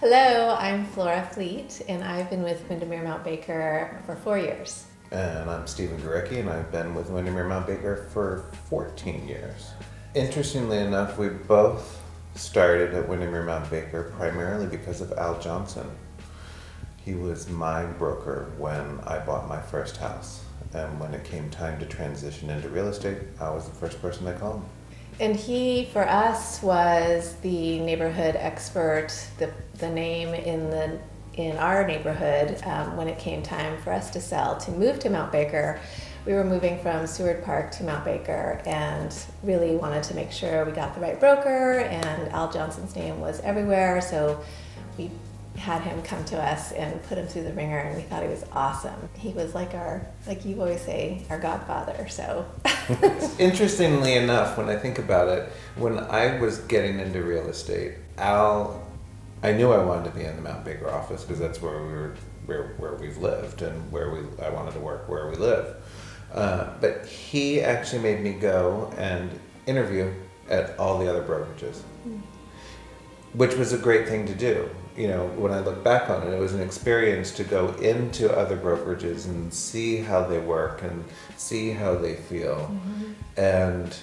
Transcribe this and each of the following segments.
Hello, I'm Flora Fleet, and I've been with Windermere Mount Baker for 4 years. And I'm Stephen Gorecki, and I've been with Windermere Mount Baker for 14 years. Interestingly enough, we both started at Windermere Mount Baker primarily because of Al Johnson. He was my broker when I bought my first house. And when it came time to transition into real estate, I was the first person they called. And he, for us, was the neighborhood expert, the name in our neighborhood when it came time for us to move to Mount Baker. We were moving from Seward Park to Mount Baker and really wanted to make sure we got the right broker, and Al Johnson's name was everywhere, so we had him come to us and put him through the ringer, and we thought he was awesome. He was like you always say, our godfather, so. Interestingly enough, when I think about it, when I was getting into real estate, Al, I knew I wanted to be in the Mount Baker office because that's where we've lived and I wanted to work where we live. But he actually made me go and interview at all the other brokerages, which was a great thing to do. You know, when I look back on it, it was an experience to go into other brokerages and see how they work and see how they feel. Mm-hmm. And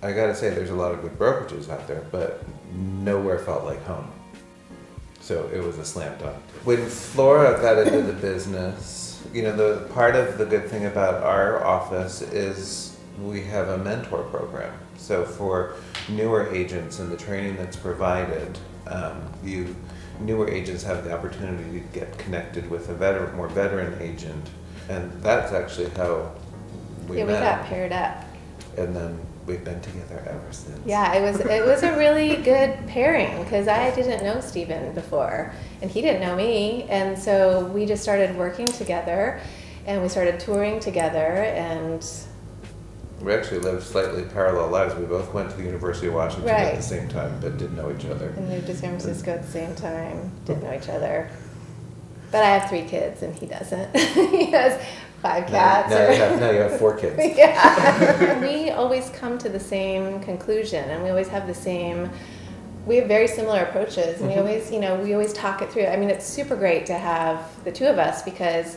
I gotta say, there's a lot of good brokerages out there, but nowhere felt like home. So it was a slam dunk. When Flora got into the business, you know, the part of the good thing about our office is we have a mentor program. So for newer agents and the training that's provided, newer agents have the opportunity to get connected with a more veteran agent, and that's actually how we met. We got paired up. And then we've been together ever since. Yeah, it was a really good pairing because I didn't know Stephen before, and he didn't know me, and so we just started working together, and we started touring together, and we actually lived slightly parallel lives. We both went to the University of Washington at the same time, but didn't know each other. And moved to San Francisco at the same time, didn't know each other. But I have 3 kids, and he doesn't. He has 5 cats. Now you have 4 kids. Yeah. We always come to the same conclusion, and we always have we have very similar approaches, and we always talk it through. I mean, it's super great to have the 2 of us because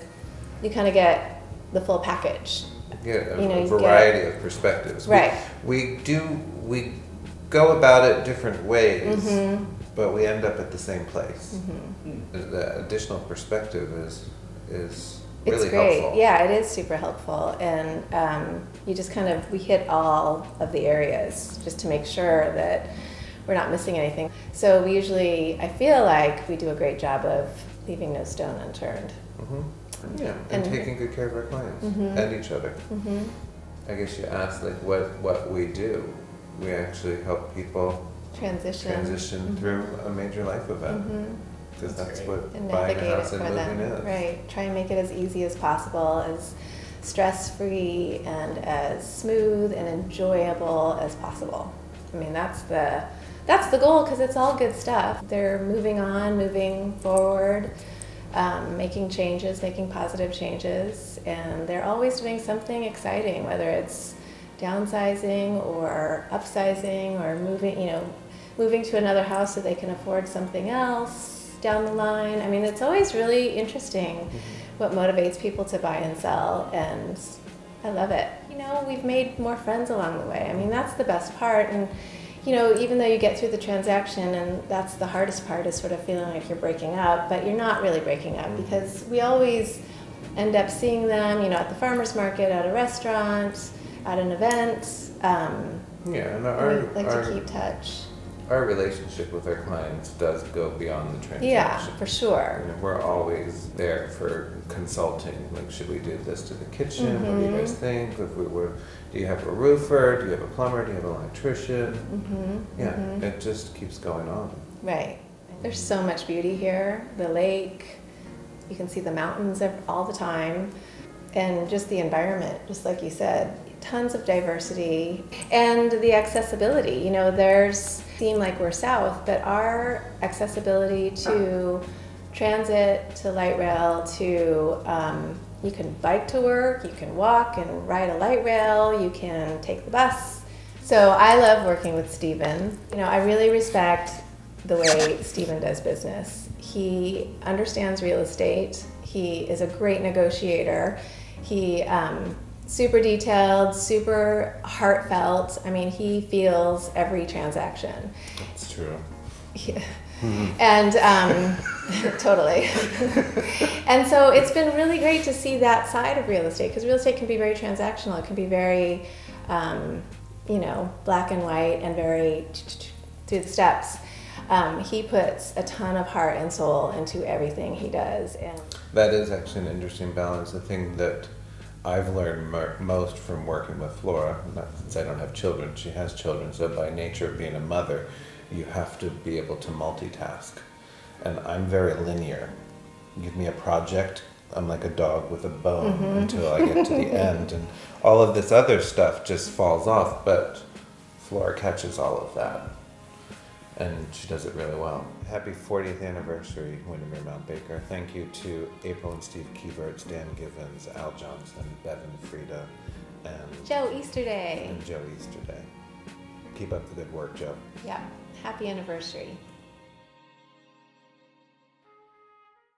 you kind of get the full package. Yeah, a variety of perspectives. Right. We go about it different ways, mm-hmm. but we end up at the same place. Mm-hmm. The additional perspective is really it's great. helpful. Yeah, it is super helpful, and you just we hit all of the areas just to make sure that we're not missing anything. So I feel like we do a great job of leaving no stone unturned. Mm-hmm. Yeah, and taking good care of our clients, mm-hmm. and each other. Mm-hmm. I guess you asked what we do. We actually help people transition mm-hmm. through a major life event, because that's what and buying a house and moving is. Right. Try and make it as easy as possible, as stress-free and as smooth and enjoyable as possible. I mean, that's the goal, because it's all good stuff. They're moving on, moving forward. Making changes, making positive changes, and they're always doing something exciting, whether it's downsizing or upsizing or moving to another house so they can afford something else down the line. I mean, it's always really interesting what motivates people to buy and sell, and I love it. We've made more friends along the way. I mean, that's the best part, and even though you get through the transaction, and that's the hardest part, is sort of feeling like you're breaking up, but you're not really breaking up, because we always end up seeing them, at the farmer's market, at a restaurant, at an event. And we like to keep touch. Our relationship with our clients does go beyond the transaction. Yeah, for sure. We're always there for consulting. Like, should we do this to the kitchen? Mm-hmm. What do you guys think? Do you have a roofer? Do you have a plumber? Do you have an electrician? Mm-hmm. Yeah, mm-hmm. It just keeps going on. Right. There's so much beauty here. The lake, you can see the mountains all the time, and just the environment, just like you said, tons of diversity, and the accessibility. Seem like we're south, but our accessibility to transit, to light rail, to you can bike to work, you can walk and ride a light rail, you can take the bus. So I love working with Stephen. I really respect the way Stephen does business. He understands real estate. He is a great negotiator. He super detailed, super heartfelt. I mean, he feels every transaction. That's true. Yeah. And totally. And so it's been really great to see that side of real estate, because real estate can be very transactional. It can be very, black and white and very through the steps. He puts a ton of heart and soul into everything he does. And that is actually an interesting balance. The thing that I've learned most from working with Flora, not since I don't have children, she has children, so by nature of being a mother, you have to be able to multitask. And I'm very linear. Give me a project, I'm like a dog with a bone until I get to the end, and all of this other stuff just falls off, but Flora catches all of that. And she does it really well. Happy 40th anniversary, Windermere Mount Baker. Thank you to April and Steve Kieverts, Dan Givens, Al Johnson, Bevan Frieda, and Joe Easterday. Joe Easterday. Keep up the good work, Joe. Yeah. Happy anniversary.